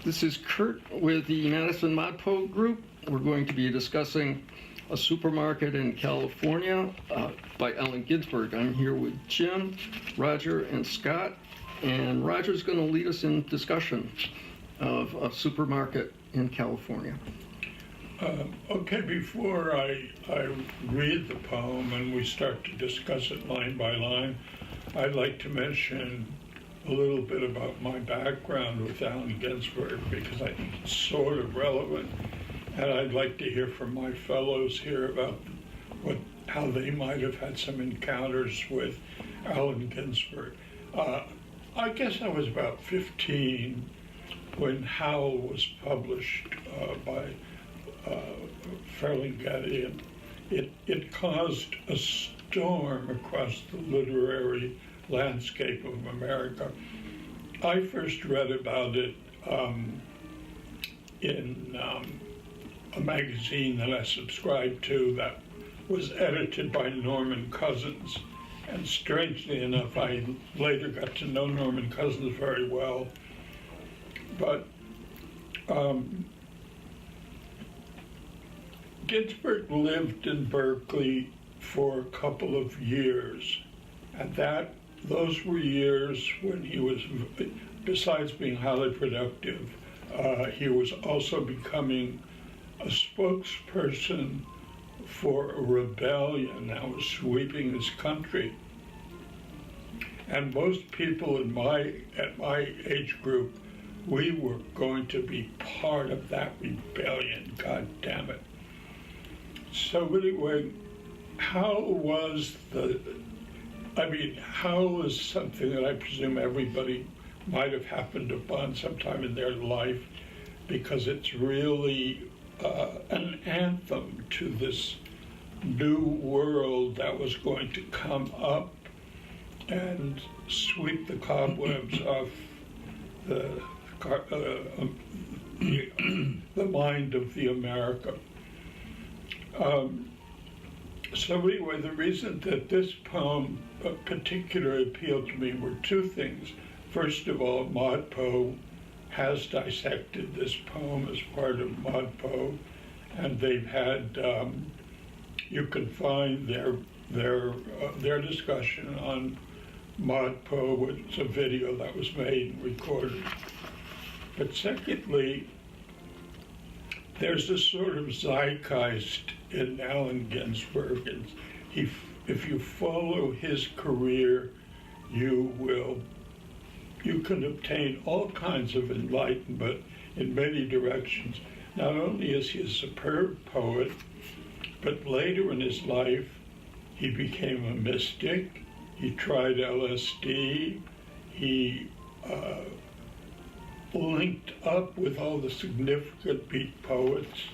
This is Kurt with the Madison ModPo Group. We're going to be discussing A Supermarket in California by Allen Ginsberg. I'm here with Jim, Roger, and Scott. And Roger's going to lead us in discussion of A Supermarket in California. Okay, before I read the poem and we start to discuss it line by line, I'd like to mention a little bit about my background with Allen Ginsberg because I think it's sort of relevant, and I'd like to hear from my fellows here about how they might have had some encounters with Allen Ginsberg. I guess I was about 15 when Howl was published by Ferlinghetti, and it caused a storm across the literary landscape of America. I first read about it in a magazine that I subscribed to that was edited by Norman Cousins. And strangely enough, I later got to know Norman Cousins very well. But Ginsberg lived in Berkeley for a couple of years, and those were years when he was, besides being highly productive, he was also becoming a spokesperson for a rebellion that was sweeping this country. And most people at my age group, we were going to be part of that rebellion, God damn it. So anyway, Howl was something that I presume everybody might have happened upon sometime in their life, because it's really an anthem to this new world that was going to come up and sweep the cobwebs off the mind of the America. So anyway, the reason that this poem particularly appealed to me were two things. First of all, ModPo has dissected this poem as part of ModPo, and they've had, you can find their discussion on ModPo. It's a video that was made and recorded. But secondly, there's a sort of zeitgeist in Allen Ginsberg, and if you follow his career, you can obtain all kinds of enlightenment in many directions. Not only is he a superb poet, but later in his life, he became a mystic. He tried LSD. He linked up with all the significant beat poets,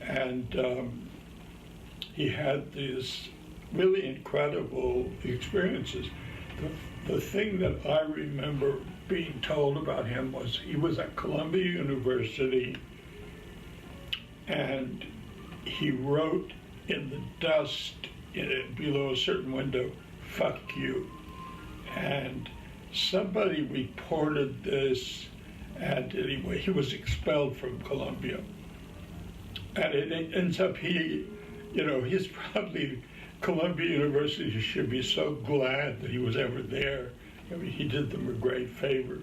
and he had these really incredible experiences. The thing that I remember being told about him was he was at Columbia University, and he wrote in the dust below a certain window, "Fuck you." And somebody reported this, and anyway, he was expelled from Columbia. And it ends up he's probably, Columbia University should be so glad that he was ever there. I mean, he did them a great favor.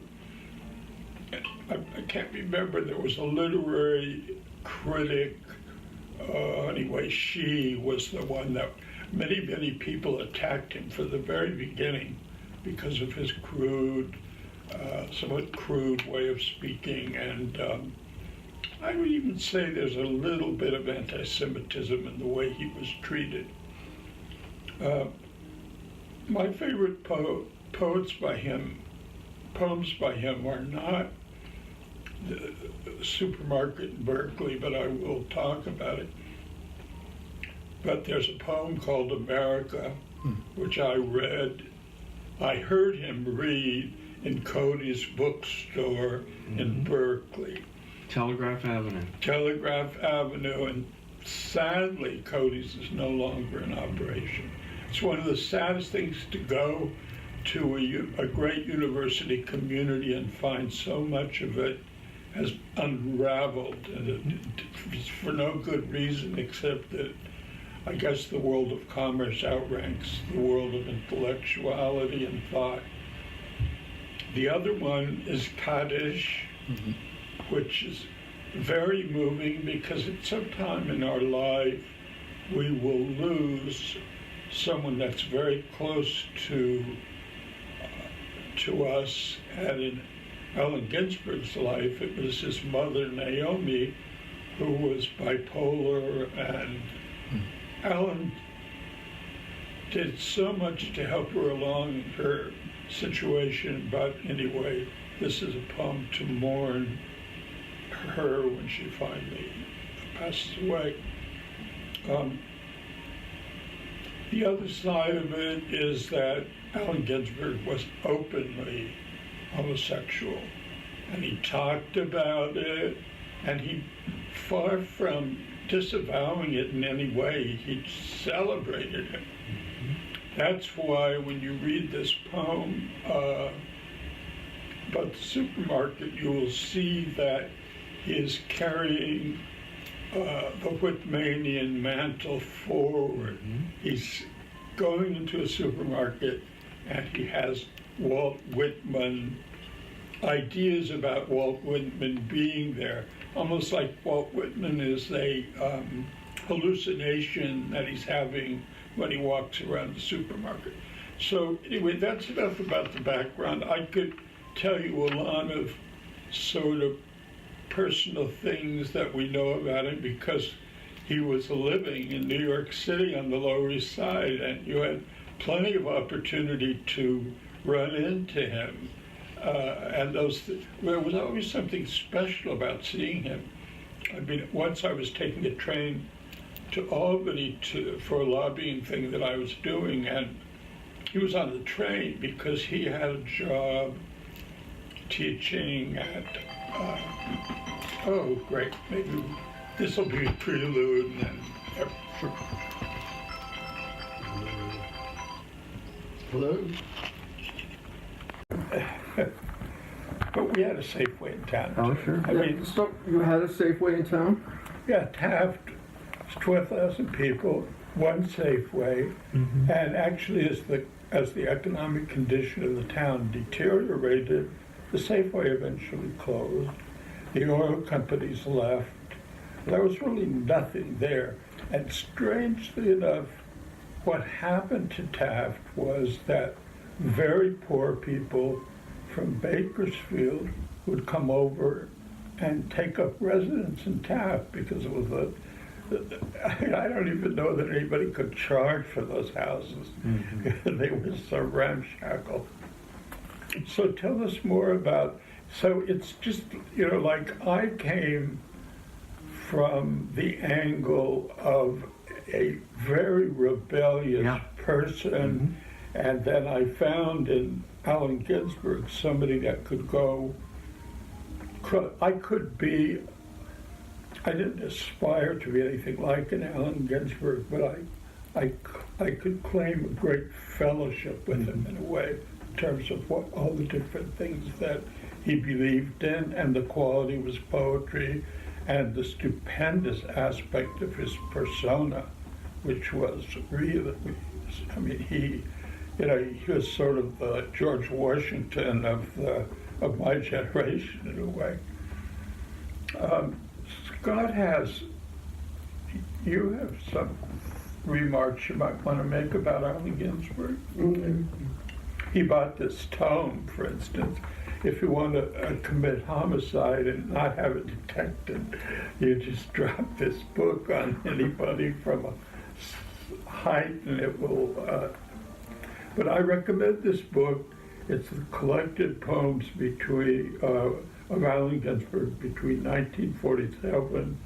I can't remember, there was a literary critic, anyway, she was the one that many people attacked him for the very beginning because of his somewhat crude way of speaking, and I would even say there's a little bit of anti-Semitism in the way he was treated. My favorite poems by him are not The Supermarket in Berkeley, but I will talk about it. But there's a poem called America, which I heard him read in Cody's bookstore in Berkeley. Telegraph Avenue, and sadly, Cody's is no longer in operation. It's one of the saddest things to go to a great university community and find so much of it has unraveled, and it's for no good reason except that I guess the world of commerce outranks the world of intellectuality and thought. The other one is Kaddish, which is very moving because at some time in our life we will lose someone that's very close to us. And in Allen Ginsberg's life, it was his mother, Naomi, who was bipolar, and Allen did so much to help her along in her situation. But anyway, this is a poem to mourn her when she finally passes away. The other side of it is that Allen Ginsberg was openly homosexual, and he talked about it, and he, far from disavowing it in any way, he celebrated it. That's why when you read this poem about the supermarket, you will see that he is carrying the Whitmanian mantle forward. He's going into a supermarket and he has Walt Whitman, ideas about Walt Whitman being there, almost like Walt Whitman is a hallucination that he's having when he walks around the supermarket. So anyway, that's enough about the background. I could tell you a lot of sort of personal things that we know about him because he was living in New York City on the Lower East Side, and you had plenty of opportunity to run into him. And there was always something special about seeing him. I mean, once I was taking a train to Albany for a lobbying thing that I was doing, and he was on the train because he had a job teaching at, oh great, maybe this will be a prelude and then, sure. Hello? But we had a Safeway in town. Oh, sure. I mean, so you had a Safeway in town? Yeah, Taft, it's 12,000 people, one Safeway, and actually as the economic condition of the town deteriorated, the Safeway eventually closed. The oil companies left. There was really nothing there. And strangely enough, what happened to Taft was that very poor people from Bakersfield would come over and take up residence in Taft because it was I don't even know that anybody could charge for those houses. They were so ramshackle. So tell us more about, so it's just, like I came from the angle of a very rebellious person, and then I found in Allen Ginsberg somebody that could go, I didn't aspire to be anything like an Allen Ginsberg, but I could claim a great fellowship with him in a way, in terms of what all the different things that he believed in, and the quality of his poetry, and the stupendous aspect of his persona, which was really, I mean, he was sort of the George Washington of my generation in a way. Scott you have some remarks you might want to make about Allen Ginsberg. He bought this tome, for instance. If you want to commit homicide and not have it detected, you just drop this book on anybody from a height and it will, but I recommend this book. It's the collected poems of Allen Ginsberg between 1947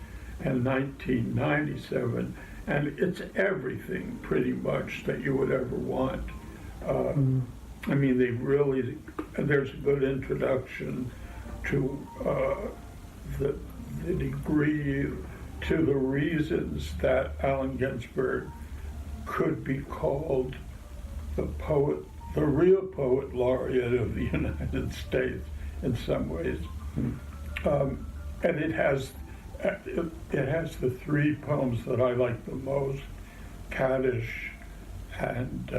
and 1997, and it's everything pretty much that you would ever want. I mean, there's a good introduction to the degree, to the reasons that Allen Ginsberg could be called the real poet laureate of the United States in some ways. And it has the three poems that I like the most: Kaddish and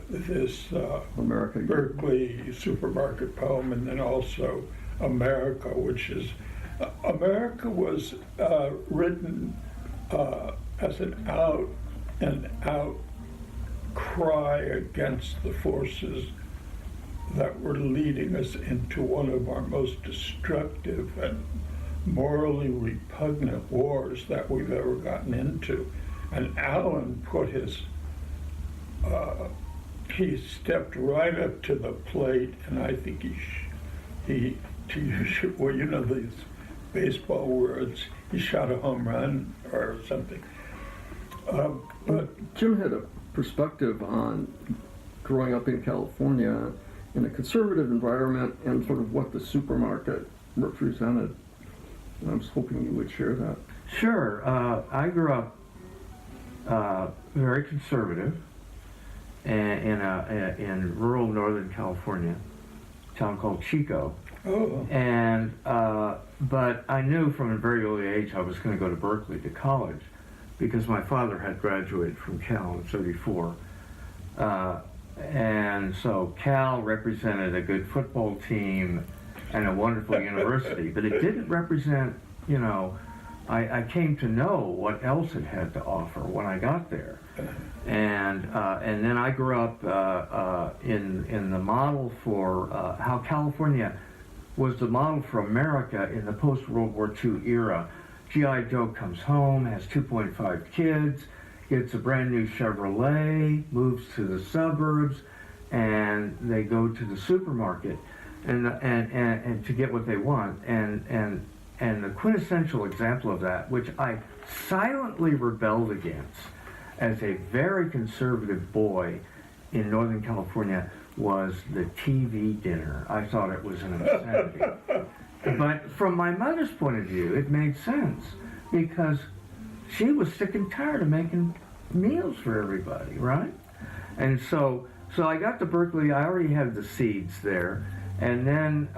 this America. Berkeley supermarket poem, and then also America, which is America was written as an out and out cry against the forces that were leading us into one of our most destructive and morally repugnant wars that we've ever gotten into. And Alan put his, he stepped right up to the plate, and I think he to use, well, you know these baseball words, he shot a home run or something. But Jim had a perspective on growing up in California in a conservative environment and sort of what the supermarket represented. And I was hoping you would share that. Sure. I grew up very conservative in rural Northern California, a town called Chico. oh, And but I knew from a very early age I was going to go to Berkeley to college because my father had graduated from Cal in '34. And so Cal represented a good football team and a wonderful university, but it didn't represent, you know, I came to know what else it had to offer when I got there. And then I grew up in the model for how California was the model for America in the post-World War II era. G.I. Joe comes home, has 2.5 kids, gets a brand new Chevrolet, moves to the suburbs, and they go to the supermarket and to get what they want. And the quintessential example of that, which I silently rebelled against as a very conservative boy in Northern California, was the TV dinner. I thought it was an obscenity. But from my mother's point of view, it made sense because she was sick and tired of making meals for everybody, right? And so I got to Berkeley. I already had the seeds there, and then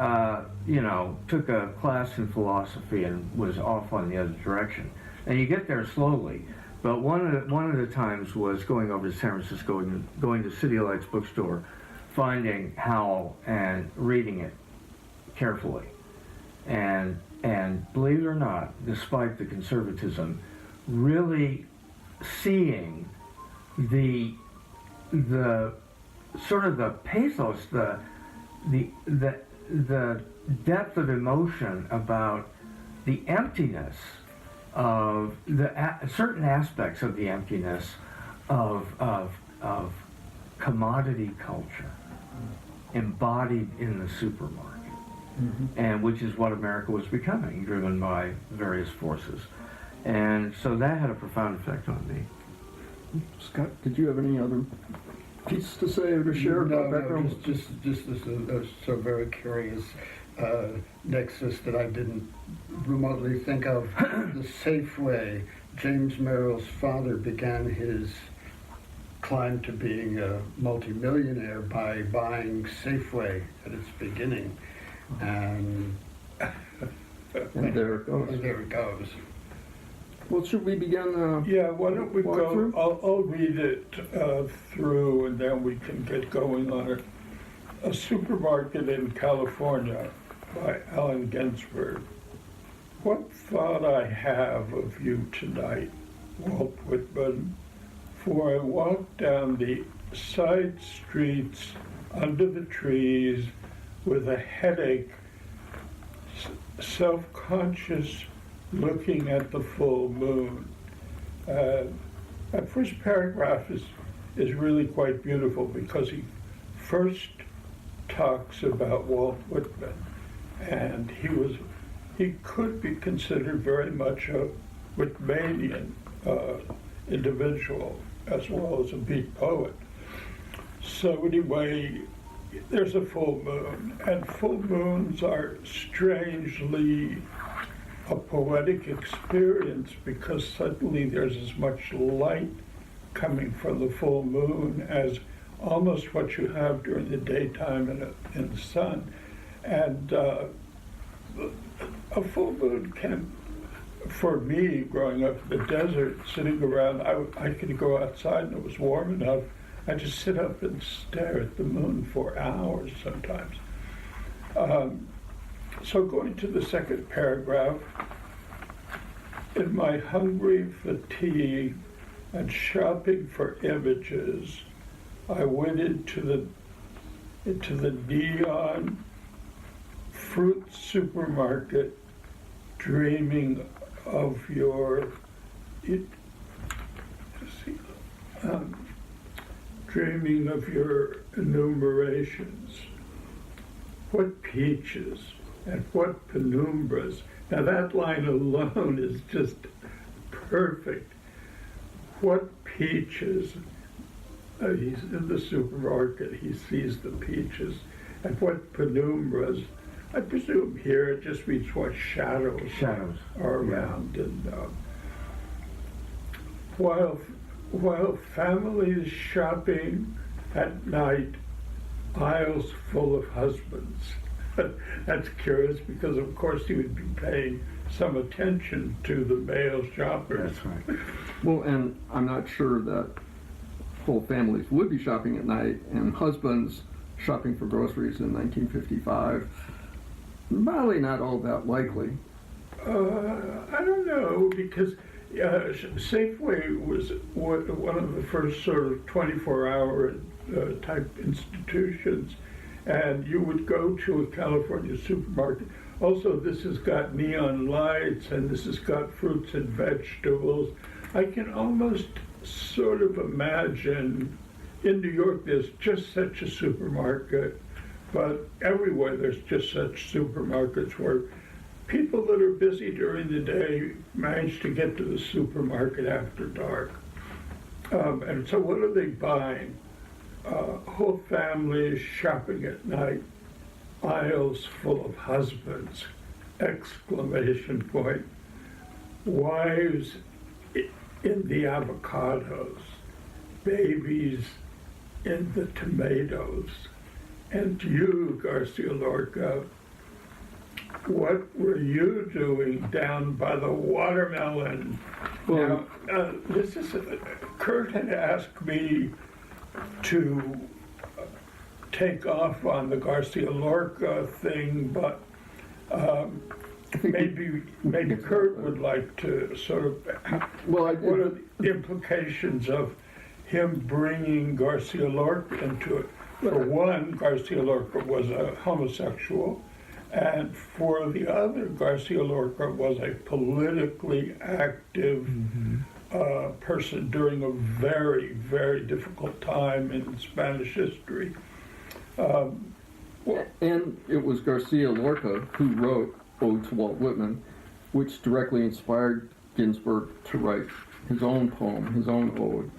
took a class in philosophy and was off on the other direction. And you get there slowly. But one of the times was going over to San Francisco and going to City Lights bookstore, finding Howell and reading it carefully. And believe it or not, despite the conservatism, really seeing the sort of the pathos, the depth of emotion about the emptiness of certain aspects of the emptiness of commodity culture embodied in the supermarket. Mm-hmm. And which is what America was becoming, driven by various forces. And so that had a profound effect on me. Scott, did you have any other piece to say or to share about background? No, just this so very curious nexus that I didn't remotely think of. The Safeway. James Merrill's father began his climb to being a multimillionaire by buying Safeway at its beginning. And there it goes. There it goes. Well, should we begin? yeah, why don't we go, through? I'll read it through, and then we can get going on it. A Supermarket in California by Allen Ginsberg. What thought I have of you tonight, Walt Whitman, for I walk down the side streets under the trees with a headache, self-conscious, looking at the full moon. That first paragraph is really quite beautiful because he first talks about Walt Whitman, and he could be considered very much a Whitmanian individual as well as a beat poet. So anyway, there's a full moon, and full moons are strangely a poetic experience because suddenly there's as much light coming from the full moon as almost what you have during the daytime in the sun. And a full moon can, for me, growing up in the desert, sitting around, I could go outside and it was warm enough. I just sit up and stare at the moon for hours sometimes. So going to the second paragraph, in my hungry fatigue and shopping for images, I went into the neon fruit supermarket, dreaming of your enumerations. What peaches and what penumbras. Now that line alone is just perfect. What peaches. He's in the supermarket, he sees the peaches. And what penumbras. I presume here it just means what shadows are around. Yeah. And while families shopping at night, aisles full of husbands. That's curious because of course he would be paying some attention to the male shoppers. That's right. Well, and I'm not sure that whole families would be shopping at night, and husbands shopping for groceries in 1955. Probably not all that likely. I don't know, because Safeway was one of the first sort of 24-hour type institutions, and you would go to a California supermarket. Also, this has got neon lights, and this has got fruits and vegetables. I can almost sort of imagine, in New York there's just such a supermarket, but everywhere there's just such supermarkets where people that are busy during the day manage to get to the supermarket after dark. And so what are they buying? Whole families shopping at night, aisles full of husbands, exclamation point. Wives in the avocados, babies in the tomatoes. And you, Garcia Lorca, what were you doing down by the watermelon? Well, Now, Kurt had asked me to take off on the Garcia Lorca thing, but maybe Kurt would like to sort of, well, what are the implications of him bringing Garcia Lorca into it? For one, Garcia Lorca was a homosexual, and for the other, Garcia Lorca was a politically active person during a very, very difficult time in Spanish history. and it was Garcia Lorca who wrote Ode to Walt Whitman, which directly inspired Ginsberg to write his own poem, his own ode.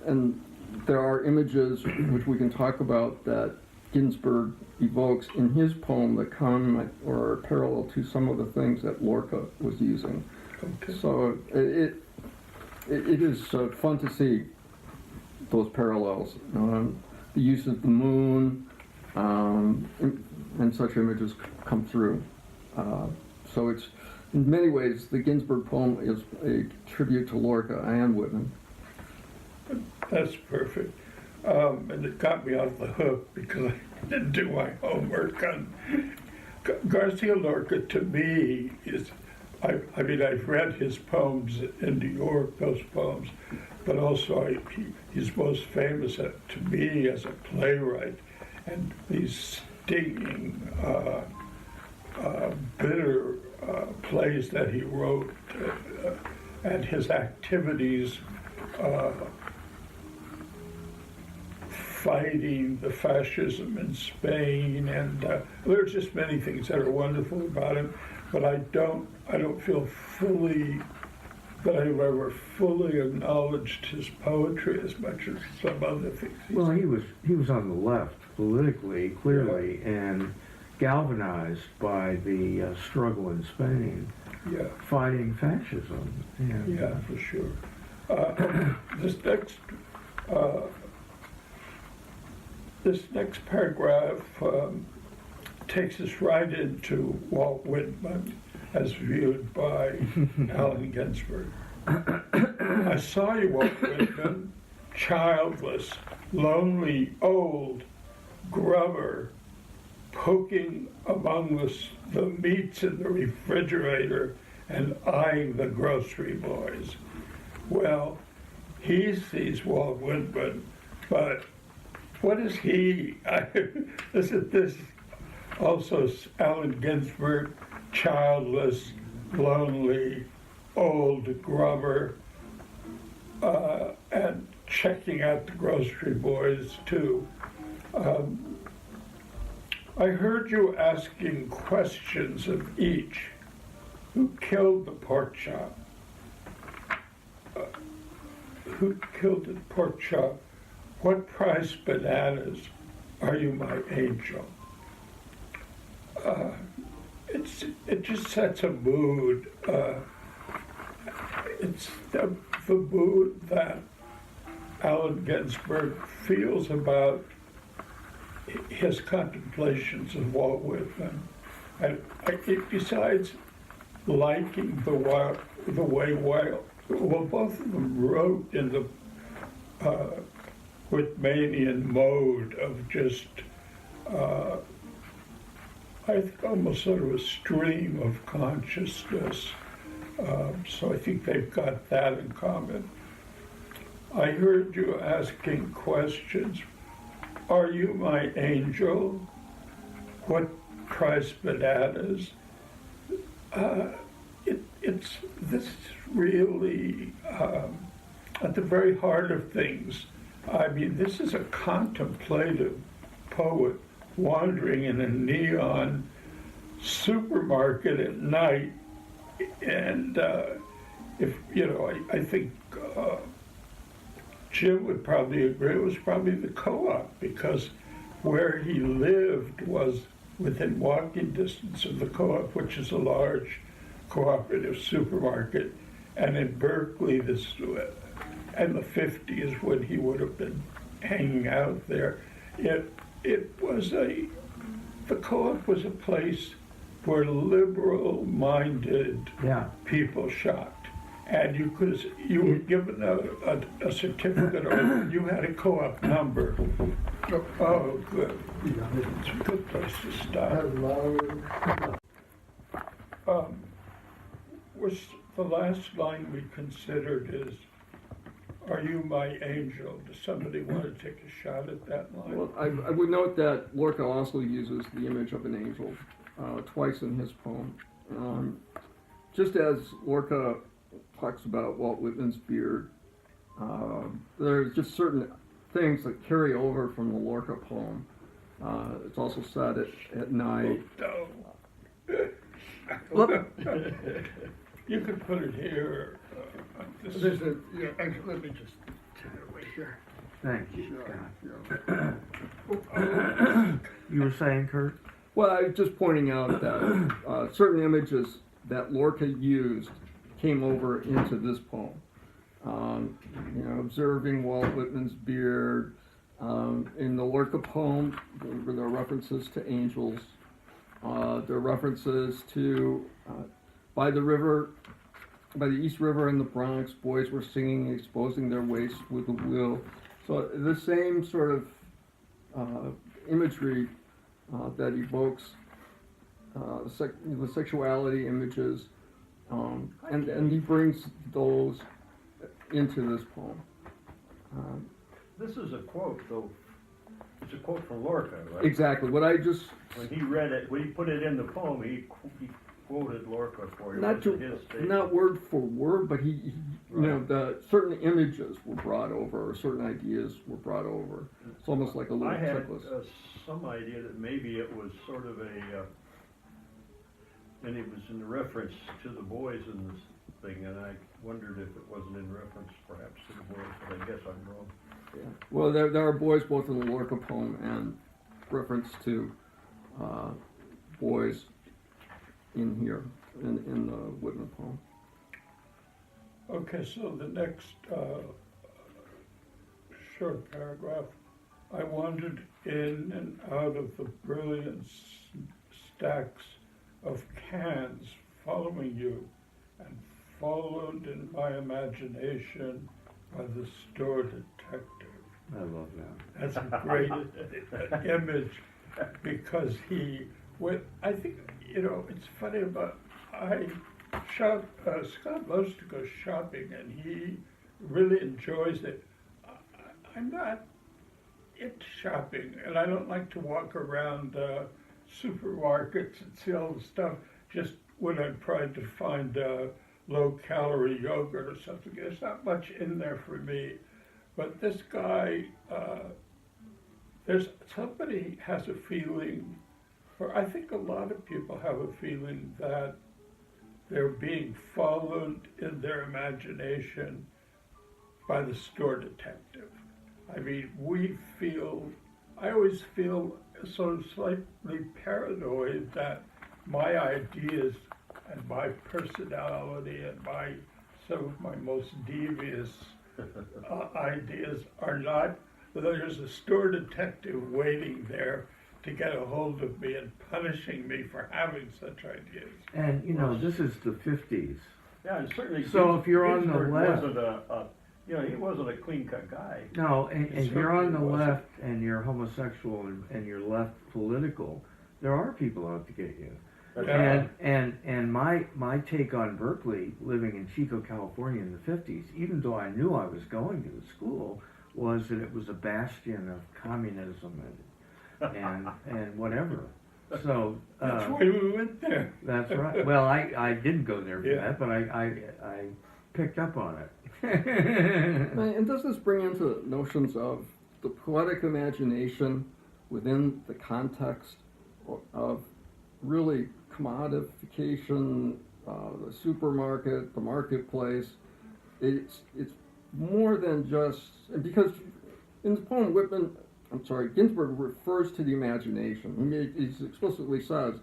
And there are images which we can talk about that Ginsberg evokes in his poem that come or are parallel to some of the things that Lorca was using. Okay. So it is fun to see those parallels. The use of the moon and such images come through. So it's, in many ways, the Ginsberg poem is a tribute to Lorca and Whitman. That's perfect. And it got me off the hook because I didn't do my homework on Garcia Lorca. To me is, I mean, I've read his poems in New York, those poems, but also he's most famous to me as a playwright, and these stinging, bitter plays that he wrote, and his activities fighting the fascism in Spain, and there's just many things that are wonderful about him, but I don't feel fully that I've ever fully acknowledged his poetry as much as some other things. Well, he was on the left politically, clearly, and galvanized by the struggle in Spain, fighting fascism. And, yeah, for sure. This next paragraph takes us right into Walt Whitman as viewed by Allen Ginsberg. I saw you, Walt Whitman, childless, lonely, old, grubber, poking among the meats in the refrigerator and eyeing the grocery boys. Well, he sees Walt Whitman, but what is he? Isn't this also Allen Ginsberg, childless, lonely, old grubber, and checking out the grocery boys too? I heard you asking questions of each. Who killed the pork chop? Who killed the pork chop? What price bananas? Are you my angel? It just sets a mood. It's the mood that Allen Ginsberg feels about his contemplations of Walt Whitman. And besides liking the way both of them wrote in the Whitmanian mode of just, I think almost sort of a stream of consciousness. So I think they've got that in common. I heard you asking questions. Are you my angel? What price bananas? It's this really at the very heart of things. I mean, this is a contemplative poet wandering in a neon supermarket at night, and if you know, I think Jim would probably agree it was probably the co-op, because where he lived was within walking distance of the co-op, which is a large cooperative supermarket, and in Berkeley, this and the 50s when he would have been hanging out there, it was the co-op was a place where liberal-minded people shopped. And you were given a certificate, or you had a co-op number. Oh, good. It's a good place to start. The last line we considered is, "Are you my angel?" Does somebody want to take a shot at that line? Well, I would note that Lorca also uses the image of an angel twice in his poem. Just as Lorca talks about Walt Whitman's beard, there's just certain things that carry over from the Lorca poem. It's also said at night. You could put it here. Actually, let me just turn it away here. Thank you, Scott. You were saying, Kurt? Well, I was just pointing out that certain images that Lorca used came over into this poem. Observing Walt Whitman's beard. In the Lorca poem, there are references to angels. There are references to by the East River in the Bronx, boys were singing, exposing their waists with a will. So the same sort of imagery that evokes the sexuality images, and he brings those into this poem. This is a quote, though. It's a quote from Lorca, right? Exactly. What I just When he read it, when he put it in the poem, he quoted Lorca for you. not word for word, but he the certain images were brought over, or certain ideas were brought over. It's almost like a little I had checklist. some idea that maybe it was sort of and it was in reference to the boys in this thing, and I wondered if it wasn't in reference perhaps to the boys, but I guess I'm wrong. Yeah. Well, there are boys both in the Lorca poem and reference to boys in here, in the Whitman poem. Okay, so the next short paragraph. I wandered in and out of the brilliance stacks of cans following you, and followed in my imagination by the store detective. I love that. That's a great image, because I think, it's funny about, Scott loves to go shopping, and he really enjoys it. I'm not into shopping, and I don't like to walk around supermarkets and see all the stuff just when I'm trying to find low-calorie yogurt or something. There's not much in there for me. But this guy, somebody has a feeling, or I think a lot of people have a feeling that they're being followed in their imagination by the store detective. I mean, I always feel sort of slightly paranoid that my ideas and my personality and some of my most devious ideas are not, there's a store detective waiting there to get a hold of me and punishing me for having such ideas. And, this is the 50s. Yeah, and certainly. So if you're on the Ginsberg left- wasn't he wasn't a clean-cut guy. No, and if you're on the certainly wasn't. left and you're homosexual and you're left political, there are people out to get you. Yeah. And my take on Berkeley, living in Chico, California in the 50s, even though I knew I was going to the school, was that it was a bastion of communism and whatever. So That's why we went there. that's right. Well, I didn't go there for Yeah. that, but I picked up on it. And does this bring into notions of the poetic imagination within the context of really commodification, the supermarket, the marketplace? It's more than just, because in the poem Ginsberg refers to the imagination. He explicitly says,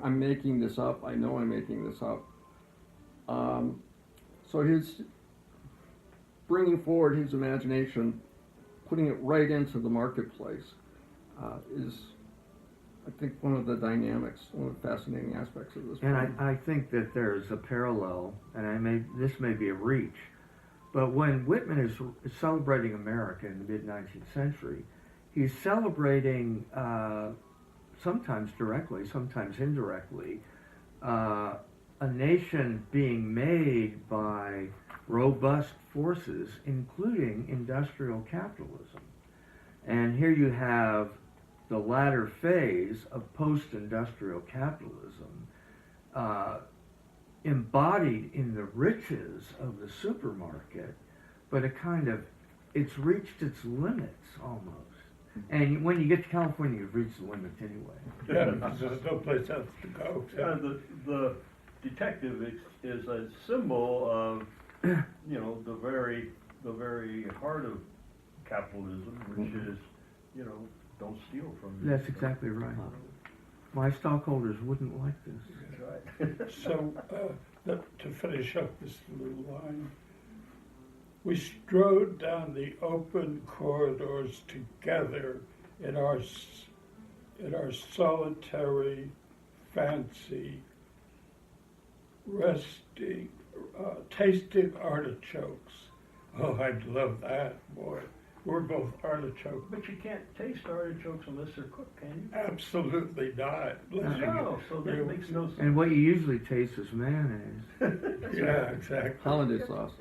I'm making this up. I know I'm making this up. So his bringing forward his imagination, putting it right into the marketplace, is, I think, one of the dynamics, one of the fascinating aspects of this. And poem. I think that there's a parallel, and this may be a reach, but when Whitman is celebrating America in the mid-19th century, he's celebrating, sometimes directly, sometimes indirectly, a nation being made by robust forces, including industrial capitalism. And here you have the latter phase of post-industrial capitalism, embodied in the riches of the supermarket, but it's reached its limits almost. And when you get to California, you've reached the limits anyway. Yeah, because there's no place else to go. The detective is a symbol of, the very heart of capitalism, which is, don't steal from me. That's exactly right. My stockholders wouldn't like this. That's right. So, to finish up this little line, we strode down the open corridors together in our solitary fancy, tasting artichokes. Oh, I'd love that, boy. We're both artichoke. But you can't taste artichokes unless they're cooked, can you? Absolutely not. No, so that makes no sense. And what you usually taste is mayonnaise. Yeah, exactly. Hollandaise sauce.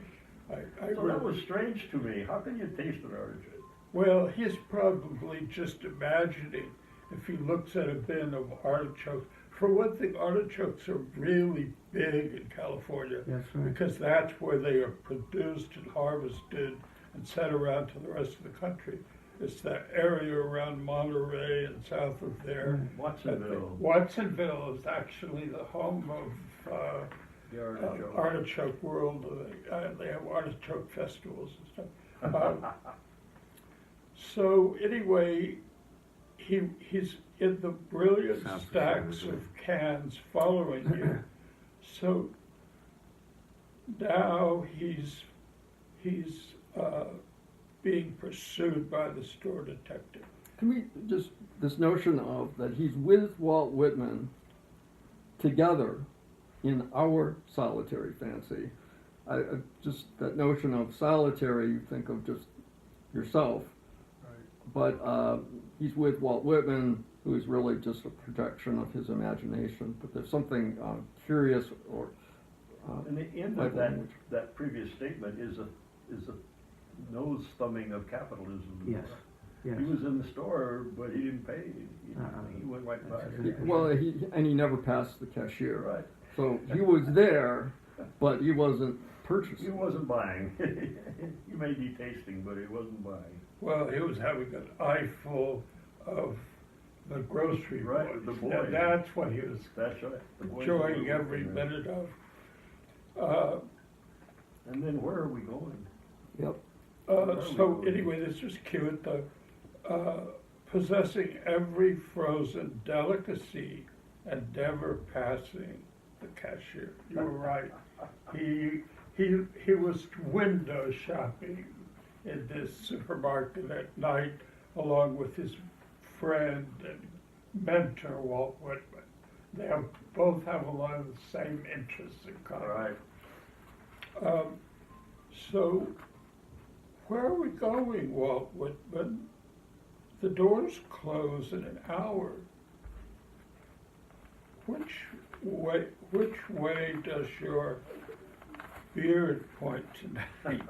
So that was strange to me. How can you taste an artichoke? Well, he's probably just imagining if he looks at a bin of artichokes. For one thing, artichokes are really big in California. That's right. Because that's where they are produced and harvested and sent around to the rest of the country. It's that area around Monterey and south of there. Watsonville. Watsonville is actually the home of The artichoke. Artichoke World. They have artichoke festivals and stuff. So anyway, he's in the brilliant Sounds stacks familiar. of cans following you. So now he's being pursued by the store detective. can we just, this notion of that he's with Walt Whitman together in our solitary fancy. I just, that notion of solitary, you think of just yourself. But he's with Walt Whitman, who is really just a projection of his imagination. But there's something curious or And the end of that previous statement is a nose thumbing of capitalism. Yes. Yes. He was in the store, but he didn't pay. He went right by. well, he never passed the cashier. Right. So he was there, but he wasn't purchasing. He wasn't buying. He may be tasting, but he wasn't buying. Well, he was having an eye full of the grocery Right, boys. the boys. Now, that's what he was That's right. The boys enjoying were every looking at it. minute of. And then where are we going? Yep. So anyway, this was cute. The possessing every frozen delicacy and never passing the cashier. You were right. He was window shopping in this supermarket at night, along with his friend and mentor Walt Whitman. They both have a lot of the same interests in common. Right. So, where are we going, Walt Whitman? The doors close in an hour. Which way does your beard point tonight?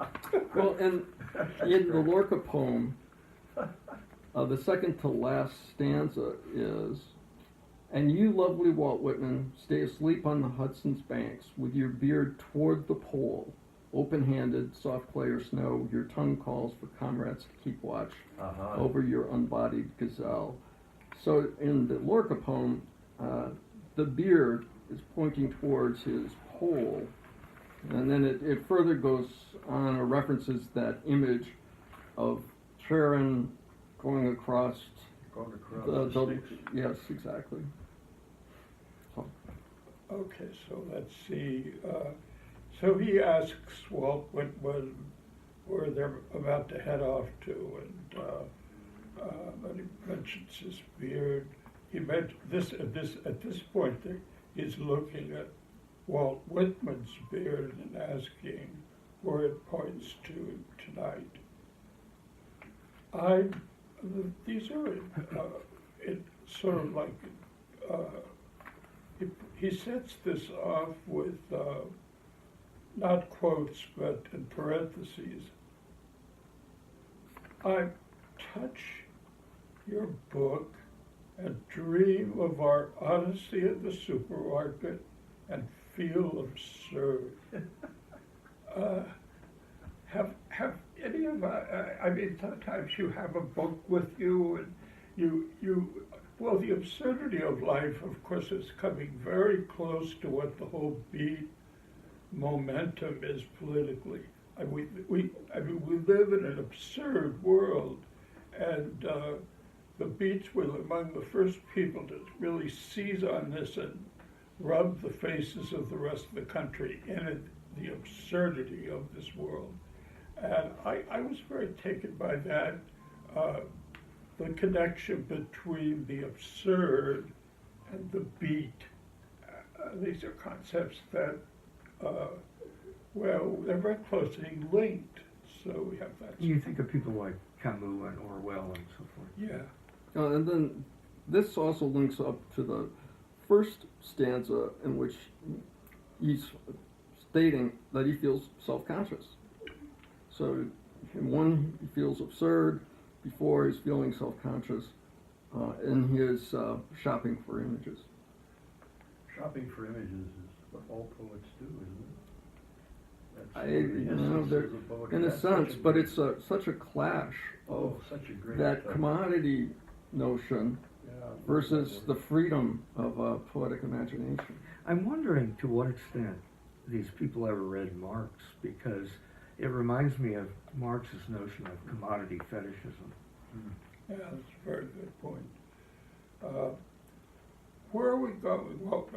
Well, and in the Lorca poem, the second to last stanza is, "And you, lovely Walt Whitman, stay asleep on the Hudson's banks, with your beard toward the pole, open-handed, soft clay or snow, your tongue calls for comrades to keep watch over your unbodied gazelle." So in the Lorca poem, the beard is pointing towards his pole, and then it further goes on or references that image of Charon going across Going across the the sticks. yes, exactly. Okay, so let's see. So he asks Walt Whitman where they're about to head off to, and he mentions his beard. He meant this at this point. He's looking at Walt Whitman's beard and asking where it points to tonight. These are it sort of like. He sets this off with not quotes, but in parentheses. I touch your book and dream of our honesty at the supermarket and feel absurd. Have any of I mean, sometimes you have a book with you and well, the absurdity of life, of course, is coming very close to what the whole beat momentum is politically. I mean, we live in an absurd world, and the Beats were among the first people to really seize on this and rub the faces of the rest of the country in the absurdity of this world. And I was very taken by that. The connection between the absurd and the beat. These are concepts that, well, they're very closely linked. So we have that. You think of people like Camus and Orwell and so forth. Yeah. And then this also links up to the first stanza in which he's stating that he feels self-conscious. So in one, he feels absurd. Before, he's feeling self-conscious in his shopping for images. Shopping for images is what all poets do, isn't it? That's In a sense, but it's such a clash of such a great that commodity notion versus the freedom of poetic imagination. I'm wondering to what extent these people ever read Marx, because it reminds me of Marx's notion of commodity fetishism. Yeah, that's a very good point. Where are we going? Well,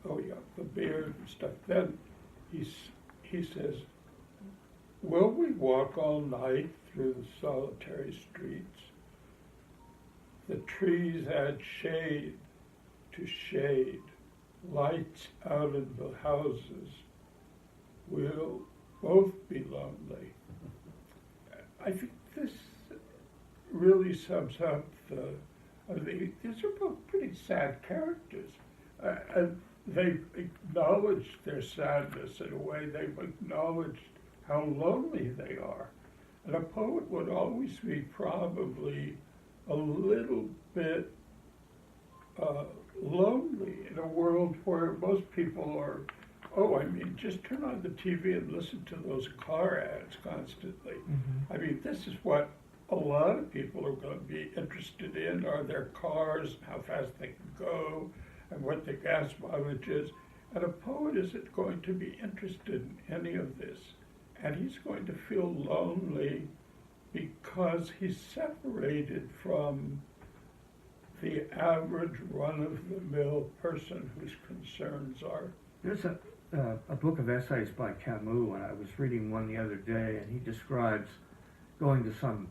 oh yeah, the beard and stuff. Then he says, will we walk all night through the solitary streets? The trees add shade to shade, lights out in the houses. We'll both be lonely. I think this really sums up these are both pretty sad characters. And they've acknowledged their sadness in a way. They've acknowledged how lonely they are. And a poet would always be probably a little bit lonely in a world where most people are, just turn on the TV and listen to those car ads constantly. Mm-hmm. I mean, this is what a lot of people are going to be interested in, are their cars, how fast they can go, and what the gas mileage is. And a poet isn't going to be interested in any of this. And he's going to feel lonely because he's separated from the average run-of-the-mill person whose concerns are. There's a book of essays by Camus, and I was reading one the other day, and he describes going to some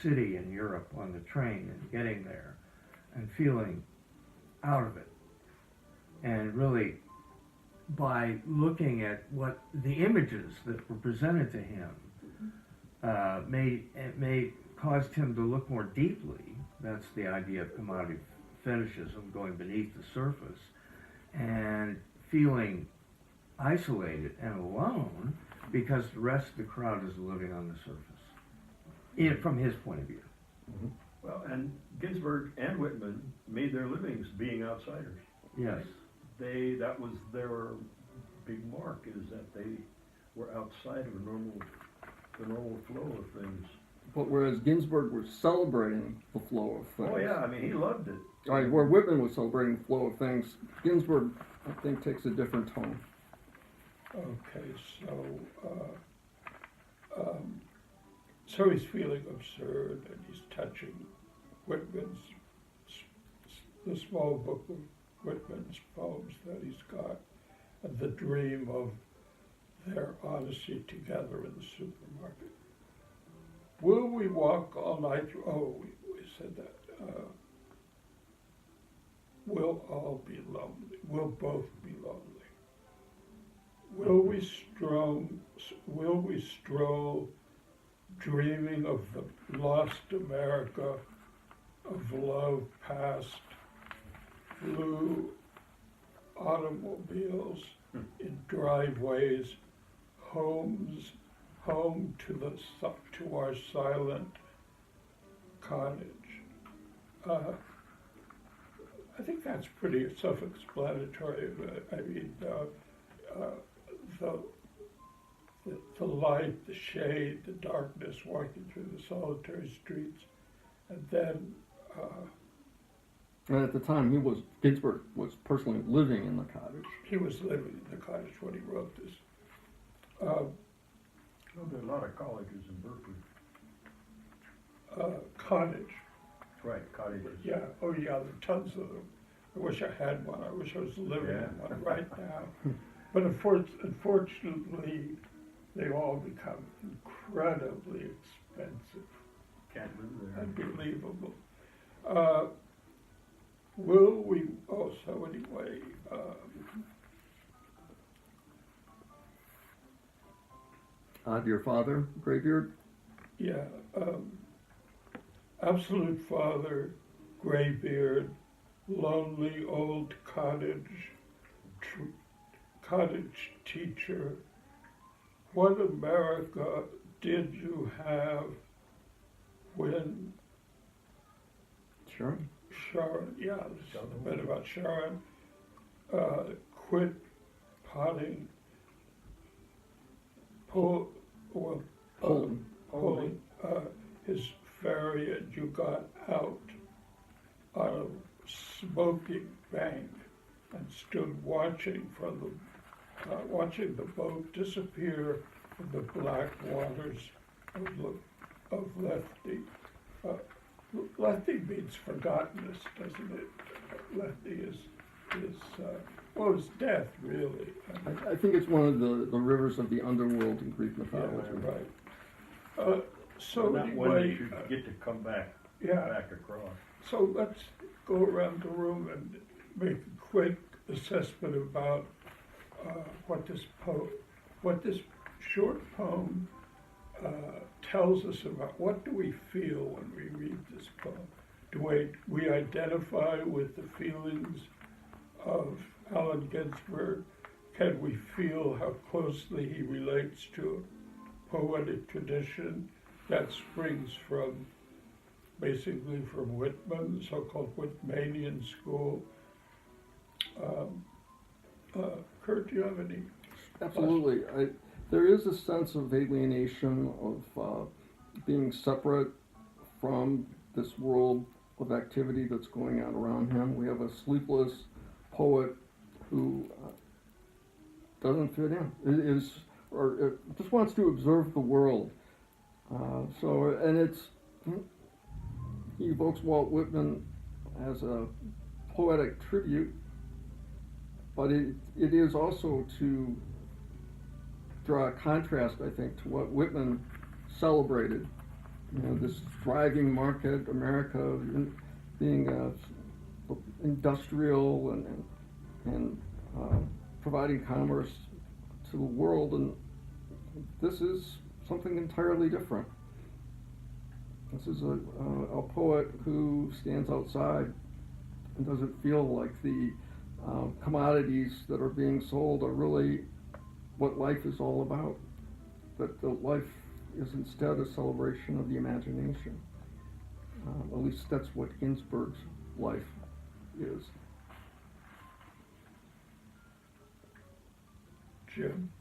city in Europe on the train and getting there and feeling out of it. And really, by looking at what the images that were presented to him caused him to look more deeply. That's the idea of commodity fetishism, going beneath the surface, and feeling isolated and alone because the rest of the crowd is living on the surface, from his point of view. Mm-hmm. Well, and Ginsberg and Whitman made their livings being outsiders. Yes. That was their big mark, is that they were outside of the normal flow of things. But whereas Ginsberg was celebrating the flow of things. Oh yeah, I mean, he loved it. All right, where Whitman was celebrating the flow of things, Ginsberg, I think, takes a different tone. Okay, so he's feeling absurd, and he's touching Whitman's, the small book of Whitman's poems that he's got, and the dream of their honesty together in the supermarket. Will we walk all night through? Oh, we said that. We'll all be lonely. We'll both be lonely. Will we stroll dreaming of the lost America, of love past, blue automobiles in driveways, home to our silent cottage. I think that's pretty self-explanatory. I mean, the light, the shade, the darkness, walking through the solitary streets, and then. And at the time, Ginsberg was personally living in the cottage. He was living in the cottage when he wrote this. Well, there are a lot of colleges in Berkeley. Cottage. Right, cottages. Yeah, oh yeah, there are tons of them. I wish I had one. I wish I was living in one right now. But unfortunately, they all become incredibly expensive. Can't live there. Unbelievable. Anyway, Your father, Graybeard? yeah, absolute father, graybeard, lonely old cottage teacher. What America did you have when Sure. Sharon, yeah, this is a bit about Sharon, quit potting, pulling his ferry, and you got out on a smoking bank and stood watching the boat disappear in the black waters of Lefty. Lefty means forgottenness, doesn't it? Lefty is it's death, really. I think it's one of the rivers of the underworld in Greek Yeah, mythology. right. So Not when anyway, you should get to come back yeah. back across. So let's go around the room and make a quick assessment about what this short poem tells us about. What do we feel when we read this poem? Do we identify with the feelings of Allen Ginsberg? Can we feel how closely he relates to a poetic tradition that springs from, basically from Whitman, the so-called Whitmanian school? Kurt, do you have any? Absolutely. There is a sense of alienation, of being separate from this world of activity that's going on around him. We have a sleepless poet who doesn't fit in, just wants to observe the world. He evokes Walt Whitman as a poetic tribute, but it is also to draw a contrast, I think, to what Whitman celebrated. This thriving market, America being industrial and providing commerce to the world, and this is something entirely different. This is a poet who stands outside and doesn't feel like the commodities that are being sold are really what life is all about, that the life is instead a celebration of the imagination. At least that's what Ginsberg's life is. Jim?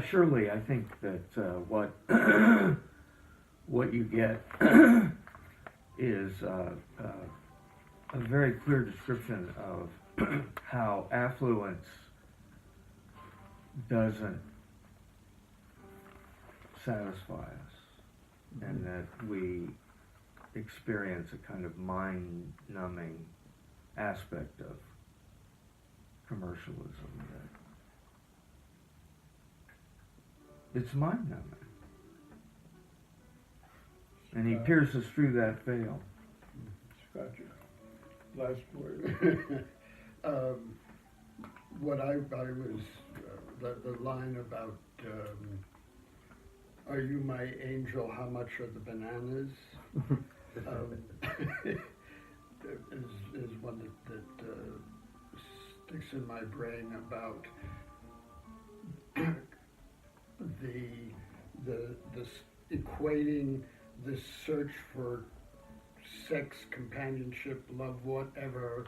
Surely, I think that what what you get is a very clear description of how affluence doesn't satisfy us, and that we experience a kind of mind-numbing aspect of commercialism. That it's mind-numbing, and he pierces through that veil. Scott, last word. What I was, the line about, are you my angel, how much are the bananas? Is one that sticks in my brain about this equating this search for sex, companionship, love, whatever,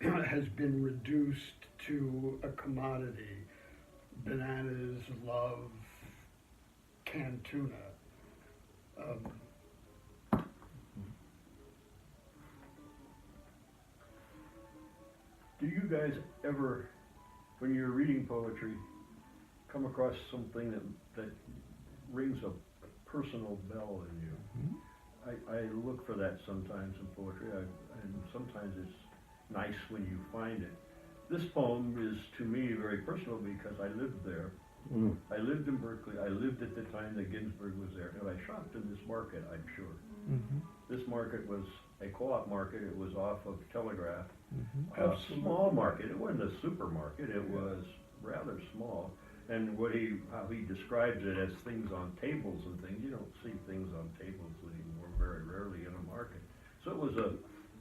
has been reduced to a commodity. Bananas, love, canned tuna. Do you guys ever, when you're reading poetry, come across something that rings a personal bell in you? Mm-hmm. I look for that sometimes in poetry, and sometimes it's nice when you find it. This poem is, to me, very personal because I lived there. Mm. I lived in Berkeley. I lived at the time that Ginsberg was there, and I shopped in this market, I'm sure. Mm-hmm. This market was a co-op market. It was off of Telegraph. Mm-hmm. A small market. It wasn't a supermarket. It was rather small. And how he describes it as things on tables and things. You don't see things on tables anymore, very rarely in a market. So it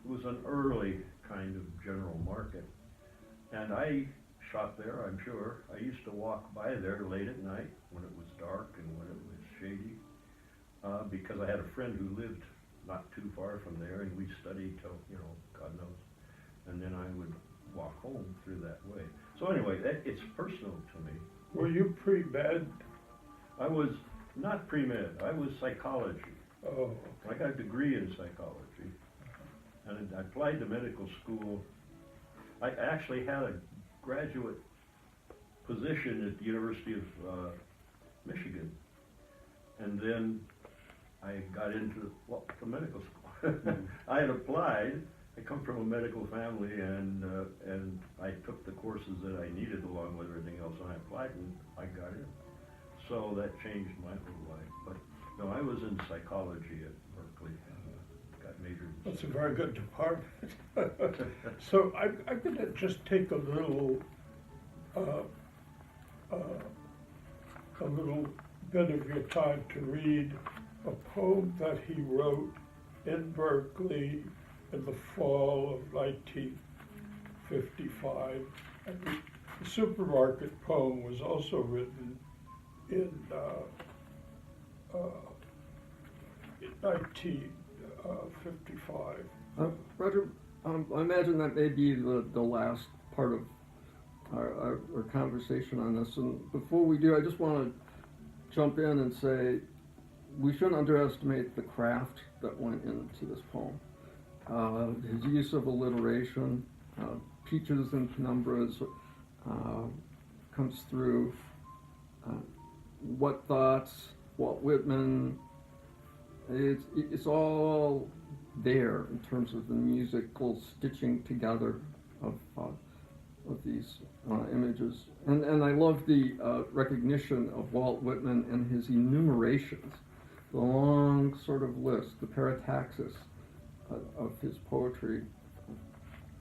was an early kind of general market. And I shot there, I'm sure. I used to walk by there late at night when it was dark and when it was shady, because I had a friend who lived not too far from there, and we studied till, God knows. And then I would walk home through that way. So anyway, it's personal to me. Were you pre-med? I was not pre-med. I was psychology. Oh. I got a degree in psychology, and I applied to medical school. I actually had a graduate position at the University of Michigan, and then I got into the medical school. I had applied. I come from a medical family, and I took the courses that I needed along with everything else, and I applied, and I got in. So that changed my whole life. But no, I was in psychology at Berkeley. Got majored. That's a very good department. So I'm gonna just take a little bit of your time to read a poem that he wrote in Berkeley in the fall of 1955. And the supermarket poem was also written in 1955. Roger, I imagine that may be the last part of our conversation on this. And before we do, I just want to jump in and say we shouldn't underestimate the craft that went into this poem. His use of alliteration, peaches and penumbras comes through. What thoughts, Walt Whitman, it's all there in terms of the musical stitching together of these images. And I love the recognition of Walt Whitman and his enumerations, the long sort of list, the parataxis of his poetry.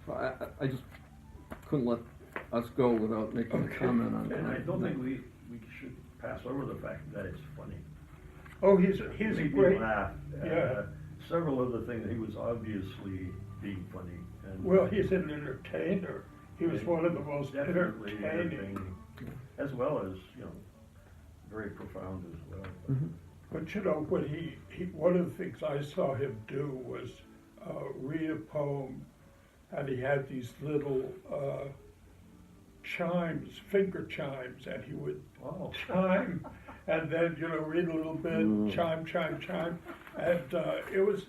I just couldn't let us go without making a comment on that. And I don't think we should pass over the fact that it's funny. Oh, he's a Made me great, laugh. yeah. Several of the things, he was obviously being funny. And well, he's an entertainer. He was one of the most definitely entertaining. as well as, very profound as well. Mhm. But when he one of the things I saw him do was read a poem, and he had these little chimes, finger chimes, and he would Wow. chime, and then read a little bit, chime, chime, chime, and it was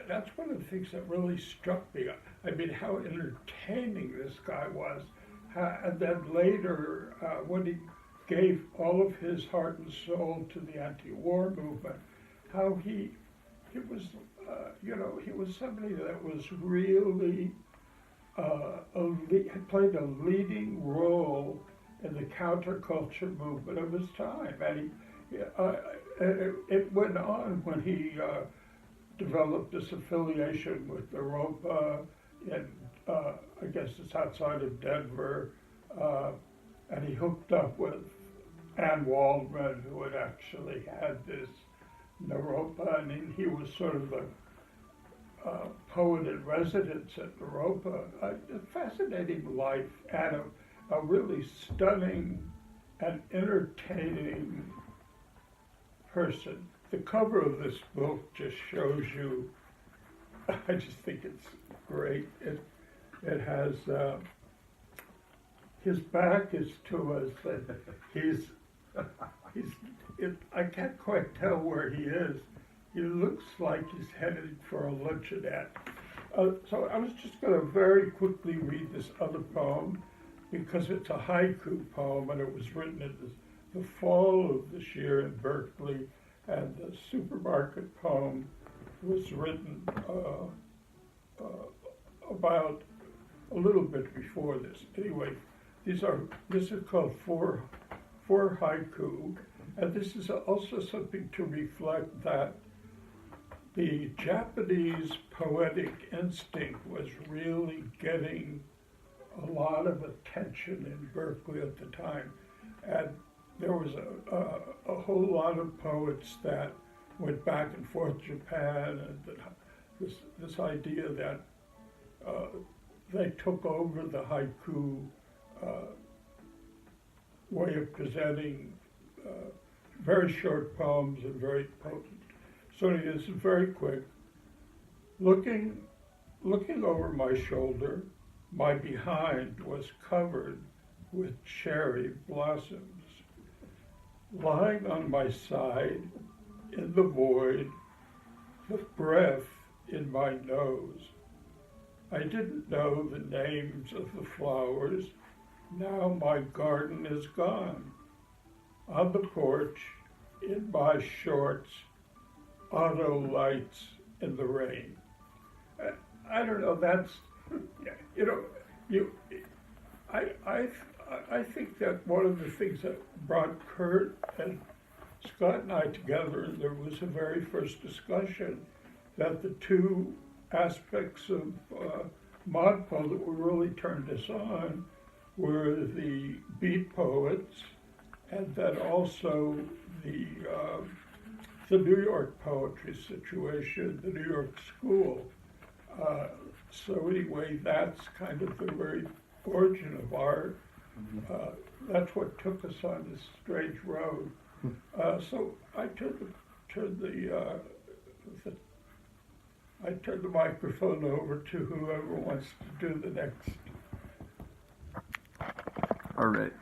that's one of the things that really struck me. I mean, how entertaining this guy was, and then later when he gave all of his heart and soul to the anti-war movement, how he was, he was somebody that was really had played a leading role in the counterculture movement of his time, and it went on when he developed this affiliation with Europa, and I guess it's outside of Denver, and he hooked up with Ann Waldman, who had actually had this Europa, and he was sort of the poet in residence at Europa. A fascinating life, and a really stunning and entertaining person. The cover of this book just shows you, I just think it's great. It has, his back is to us, and I can't quite tell where he is. He looks like he's headed for a luncheonette. So I was just going to very quickly read this other poem, because it's a haiku poem, and it was written in the fall of this year in Berkeley, and the supermarket poem was written about a little bit before this. Anyway, this is called four haiku, and this is also something to reflect that the Japanese poetic instinct was really getting a lot of attention in Berkeley at the time, and there was a whole lot of poets that went back and forth to Japan, and this idea that they took over the haiku way of presenting very short poems and very potent. So this is very quick. Looking over my shoulder, my behind was covered with cherry blossoms. Lying on my side in the void, with breath in my nose. I didn't know the names of the flowers. Now my garden is gone. On the porch, in my shorts, auto lights in the rain. I don't know, that's, I think that one of the things that brought Kurt and Scott and I together, and there was a very first discussion, that the two aspects of ModPo that were really turned us on were the beat poets, and then also the New York poetry situation, the New York school. So anyway, that's kind of the very origin of art. That's what took us on this strange road. So I turned the microphone over to whoever wants to do the next. All right.